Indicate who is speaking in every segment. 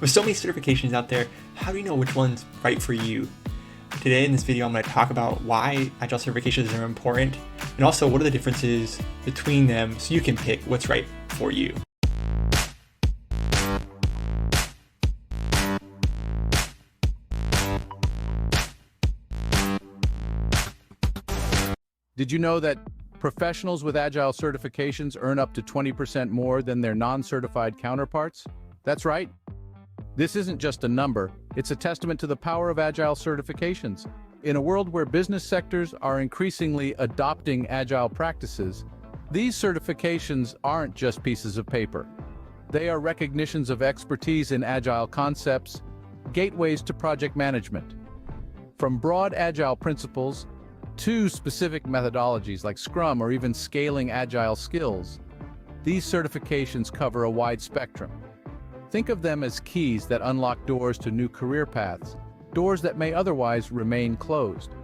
Speaker 1: With so many certifications out there, how do you know which one's right for you? Today in this video, I'm going to talk about why Agile certifications are important, and also what are the differences between them so you can pick what's right for you.
Speaker 2: Did you know that professionals with Agile certifications earn up to 20% more than their non-certified counterparts? That's right. This isn't just a number, it's a testament to the power of Agile certifications. In a world where business sectors are increasingly adopting Agile practices, these certifications aren't just pieces of paper. They are recognitions of expertise in Agile concepts, gateways to project management. From broad Agile principles to specific methodologies like Scrum or even scaling Agile skills, these certifications cover a wide spectrum. Think of them as keys that unlock doors to new career paths, doors that may otherwise remain closed.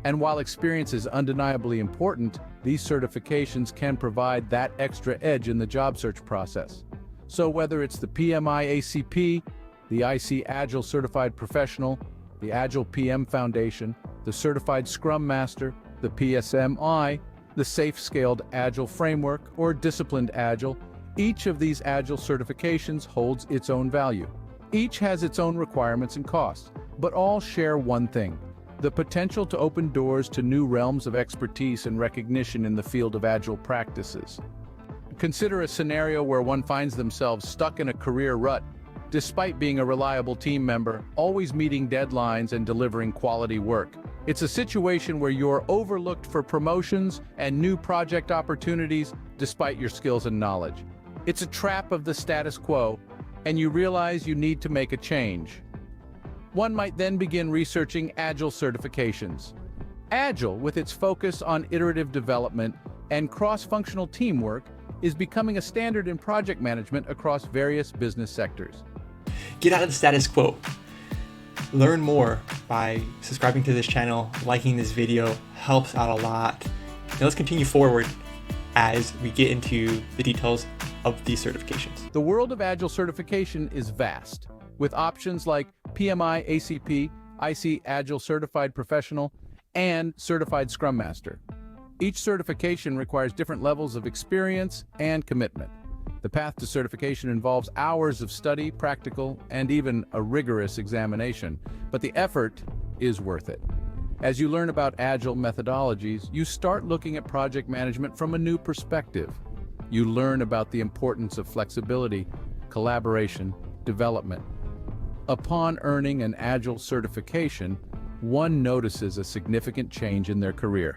Speaker 2: And while experience is undeniably important, these certifications can provide that extra edge in the job search process. So whether it's the PMI ACP, the IC Agile Certified Professional, the Agile PM Foundation, the Certified Scrum Master, the PSMI, the Safe Scaled Agile Framework, or Disciplined Agile, each of these Agile certifications holds its own value. Each has its own requirements and costs, but all share one thing: the potential to open doors to new realms of expertise and recognition in the field of Agile practices. Consider a scenario where one finds themselves stuck in a career rut, despite being a reliable team member, always meeting deadlines and delivering quality work. It's a situation where you're overlooked for promotions and new project opportunities despite your skills and knowledge. It's a trap of the status quo, and you realize you need to make a change. One might then begin researching Agile certifications. Agile, with its focus on iterative development and cross-functional teamwork, is becoming a standard in project management across various business sectors.
Speaker 1: Get out of the status quo. Learn more by subscribing to this channel, liking this video, helps out a lot. Now let's continue forward as we get into the details of these certifications.
Speaker 2: The world of Agile certification is vast, with options like PMI, ACP, IC Agile Certified Professional, and Certified Scrum Master. Each certification requires different levels of experience and commitment. The path to certification involves hours of study, practical, and even a rigorous examination, but the effort is worth it. As you learn about Agile methodologies, you start looking at project management from a new perspective. You learn about the importance of flexibility, collaboration, development. Upon earning an Agile certification, one notices a significant change in their career.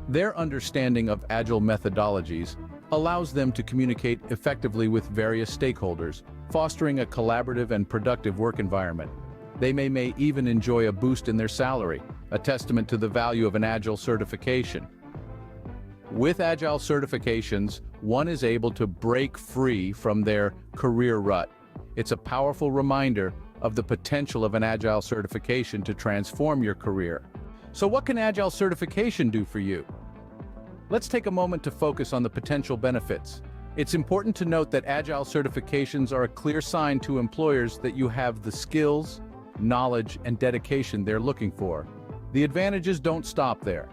Speaker 2: Their understanding of Agile methodologies allows them to communicate effectively with various stakeholders, fostering a collaborative and productive work environment. They may even enjoy a boost in their salary, a testament to the value of an Agile certification. With Agile certifications, one is able to break free from their career rut. It's a powerful reminder of the potential of an Agile certification to transform your career. So what can Agile certification do for you? Let's take a moment to focus on the potential benefits. It's important to note that Agile certifications are a clear sign to employers that you have the skills, knowledge, and dedication they're looking for. The advantages don't stop there.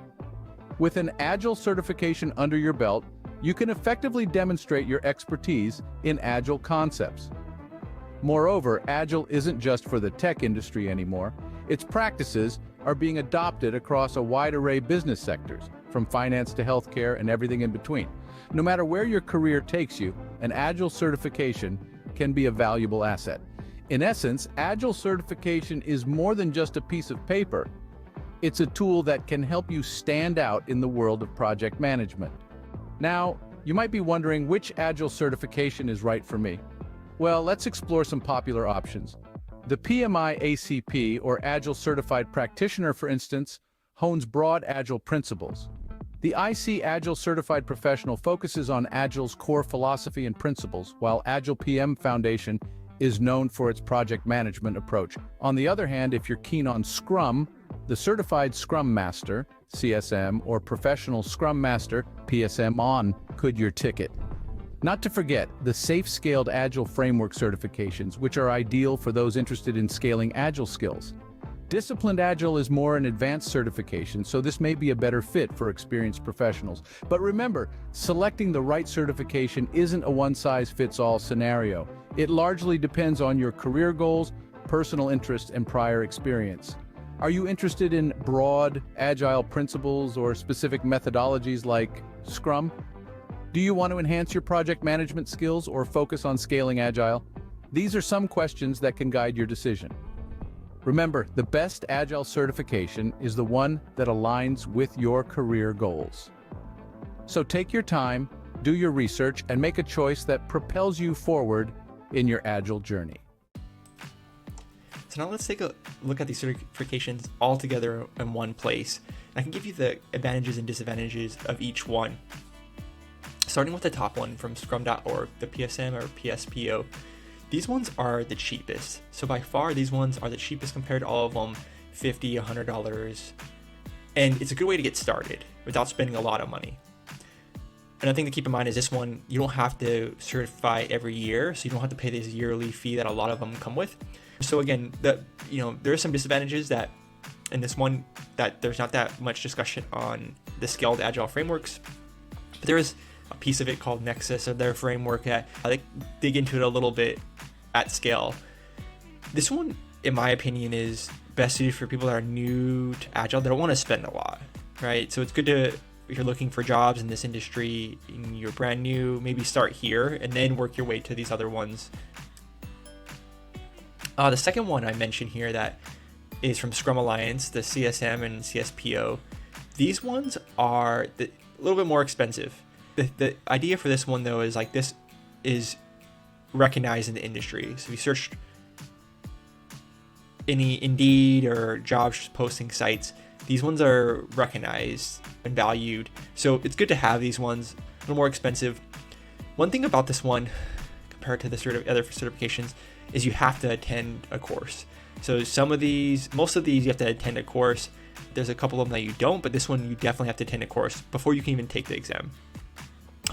Speaker 2: With an Agile certification under your belt, you can effectively demonstrate your expertise in Agile concepts. Moreover, Agile isn't just for the tech industry anymore. Its practices are being adopted across a wide array of business sectors, from finance to healthcare and everything in between. No matter where your career takes you, an Agile certification can be a valuable asset. In essence, Agile certification is more than just a piece of paper. It's a tool that can help you stand out in the world of project management. Now, you might be wondering which Agile certification is right for me. Well, let's explore some popular options. The PMI ACP, or Agile Certified Practitioner, for instance, hones broad Agile principles. The IC Agile Certified Professional focuses on Agile's core philosophy and principles, while Agile PM Foundation is known for its project management approach. On the other hand, if you're keen on Scrum, the Certified Scrum Master, CSM, or Professional Scrum Master, PSM, could your ticket. Not to forget the Safe Scaled Agile Framework certifications, which are ideal for those interested in scaling Agile skills. Disciplined Agile is more an advanced certification, so this may be a better fit for experienced professionals. But remember, selecting the right certification isn't a one-size-fits-all scenario. It largely depends on your career goals, personal interest, and prior experience. Are you interested in broad, agile principles or specific methodologies like Scrum? Do you want to enhance your project management skills or focus on scaling Agile? These are some questions that can guide your decision. Remember, the best Agile certification is the one that aligns with your career goals. So take your time, do your research, and make a choice that propels you forward in your Agile journey.
Speaker 1: So now let's take a look at these certifications all together in one place. I can give you the advantages and disadvantages of each one. Starting with the top one from scrum.org, the PSM or PSPO. These ones are the cheapest. So by far, these ones are the cheapest compared to all of them, $50, $100. And it's a good way to get started without spending a lot of money. Another thing to keep in mind is this one, you don't have to certify every year, so you don't have to pay this yearly fee that a lot of them come with. So again, there are some disadvantages that in this one that there's not that much discussion on the scaled agile frameworks, but there is a piece of it called Nexus of their framework that they dig into it a little bit at scale. This one, in my opinion, is best suited for people that are new to Agile. They don't want to spend a lot, right? So it's good to, if you're looking for jobs in this industry and you're brand new, maybe start here and then work your way to these other ones. The second one I mentioned here that is from Scrum Alliance, the CSM and CSPO. These ones are a little bit more expensive. The idea for this one though is like this is recognized in the industry. So if you search any Indeed or job posting sites, these ones are recognized and valued. So it's good to have these ones, a little more expensive. One thing about this one compared to the other certifications is you have to attend a course. So most of these you have to attend a course. There's a couple of them that you don't, but this one you definitely have to attend a course before you can even take the exam.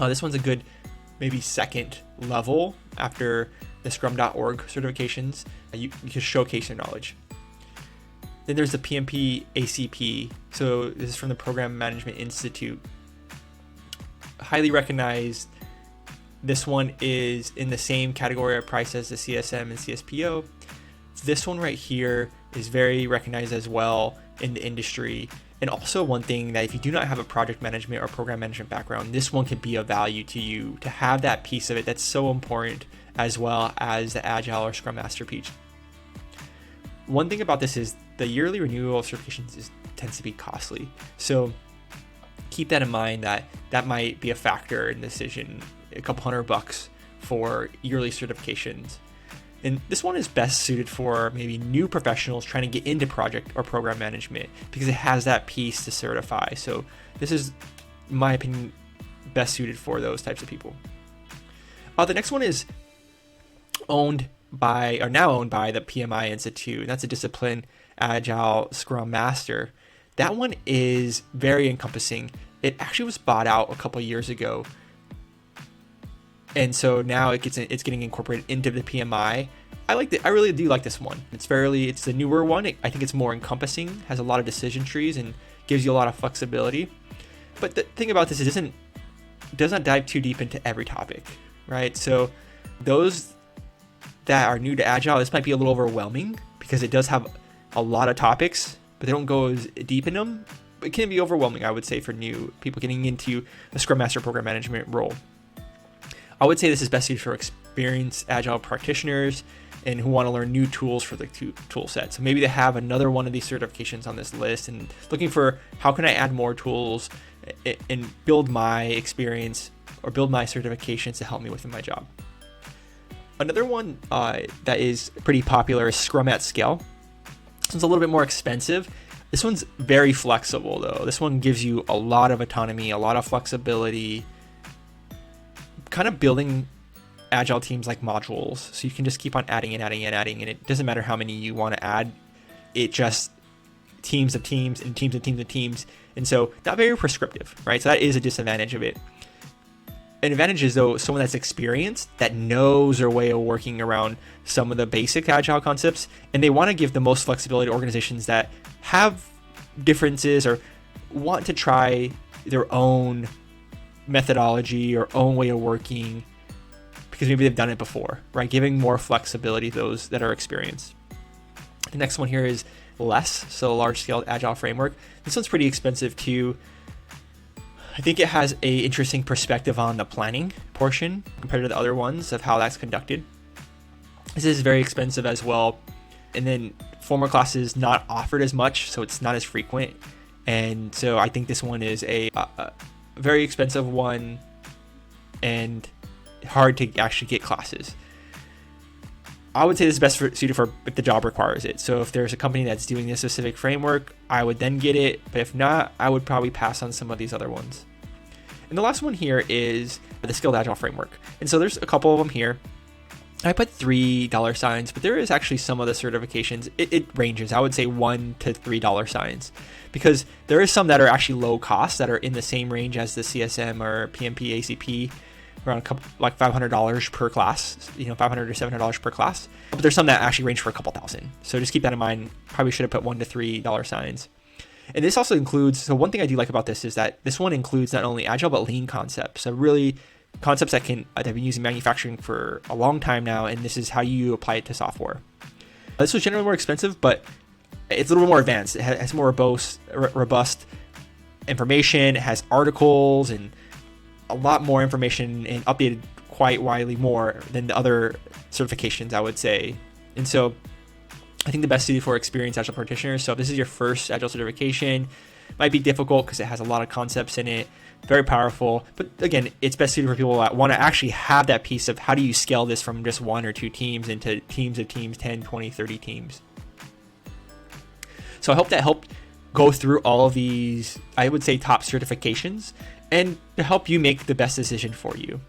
Speaker 1: This one's a good maybe second level after the scrum.org certifications. You can showcase your knowledge. Then there's the PMP ACP. So this is from the Program Management Institute. Highly recognized. This one is in the same category of price as the CSM and CSPO. This one right here is very recognized as well in the industry. And also one thing that if you do not have a project management or program management background, this one could be of value to you to have that piece of it that's so important, as well as the Agile or Scrum Master piece. One thing about this is the yearly renewal of certifications tends to be costly. So keep that in mind, that might be a factor in the decision, a couple $100 for yearly certifications. And this one is best suited for maybe new professionals trying to get into project or program management because it has that piece to certify. So this is, in my opinion, best suited for those types of people. The next one is now owned by the PMI Institute, and that's a Discipline Agile Scrum Master. That one is very encompassing. It actually was bought out a couple years ago, and so now it's getting incorporated into the PMI. I really do like this one. It's the newer one. I think it's more encompassing, has a lot of decision trees, and gives you a lot of flexibility. But the thing about this is it does not dive too deep into every topic, right? So those that are new to Agile, this might be a little overwhelming because it does have a lot of topics, but they don't go as deep in them. It can be overwhelming, I would say, for new people getting into a Scrum Master program management role. I would say this is best suited for experienced Agile practitioners and who want to learn new tools for the tool set. So maybe they have another one of these certifications on this list and looking for how can I add more tools and build my experience or build my certifications to help me within my job. Another one that is pretty popular is Scrum at Scale. This one's a little bit more expensive. This one's very flexible though. This one gives you a lot of autonomy, a lot of flexibility, kind of building Agile teams like modules. So you can just keep on adding, and it doesn't matter how many you want to add. It just teams of teams and teams of teams of teams. And so not very prescriptive, right? So that is a disadvantage of it. an advantage is, though, someone that's experienced, that knows their way of working around some of the basic Agile concepts, and they want to give the most flexibility to organizations that have differences or want to try their own methodology or own way of working because maybe they've done it before, right? Giving more flexibility to those that are experienced. The next one here is LESS, so large scale Agile framework. This one's pretty expensive too. I think it has a interesting perspective on the planning portion compared to the other ones of how that's conducted. This is very expensive as well. And then former classes not offered as much, so it's not as frequent. And so I think this one is a very expensive one and hard to actually get classes. I would say this is best suited for if the job requires it. So if there's a company that's doing this specific framework, I would then get it. But if not, I would probably pass on some of these other ones. And the last one here is the Skilled Agile framework. And so there's a couple of them here. I put $3 signs, but there is actually some of the certifications. It ranges, I would say $1 to $3 signs, because there is some that are actually low cost that are in the same range as the CSM or PMP, ACP, around a couple, like $500 per class, $500 to $700 per class. But there's some that actually range for a couple thousand. So just keep that in mind. Probably should have put $1 to $3 signs. And this also includes, so one thing I do like about this is that this one includes not only Agile, but lean concepts. So really concepts that I've been using manufacturing for a long time now, and this is how you apply it to software. This was generally more expensive, but it's a little bit more advanced. It has more robust information. It has articles and a lot more information, and updated quite widely more than the other certifications, I would say. And so I think the best suited for experienced Agile practitioners. So if this is your first Agile certification, it might be difficult because it has a lot of concepts in it, very powerful. But again, it's best suited for people that want to actually have that piece of how do you scale this from just 1 or 2 teams into teams of teams, 10, 20, 30 teams. So I hope that helped go through all of these, I would say, top certifications, and to help you make the best decision for you.